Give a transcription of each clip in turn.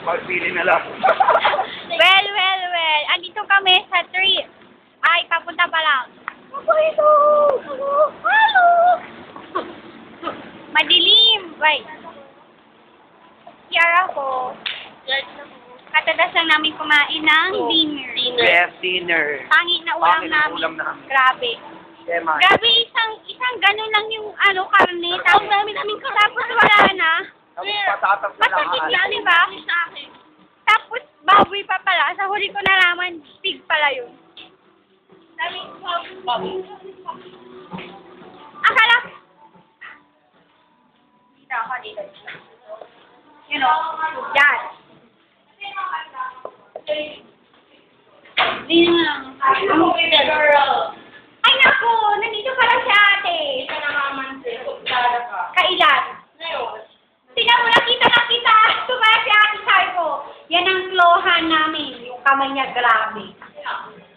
Pagpili na lang. Well. Andito kami sa trip. Ay, papunta pa lang. Ako ito! Hello! Madilim! Wait. Here ako. Katadas lang namin kumain ng dinner. Best dinner. Pangit na ulam namin. Grabe. Tema. Grabe, isang gano'n lang yung karne. Tapos wala na. Patatang sa Masakit lahat. na, di ba? Tapos baboy pa pala. Sa huli ko nalaman, pig pala yun. Akala. Dito ako, dito. You know, yan. Dito lang. Ay naku, nandito pala si ate. Kailan? Tingnan mo, nakita. Tumaya si ate, sabi ko. Yan ang klohan namin. Yung kamay niya, grabe.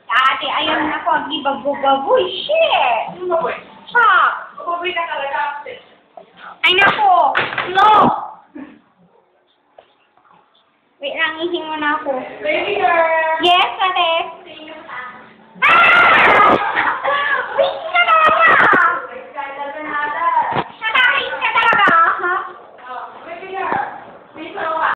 Ate, ayaw na ko. Ang ibabugaboy. Shit! Chop! Ay naku, slow! Wait lang, ihingo na ako. Baby girl! Yes, ate.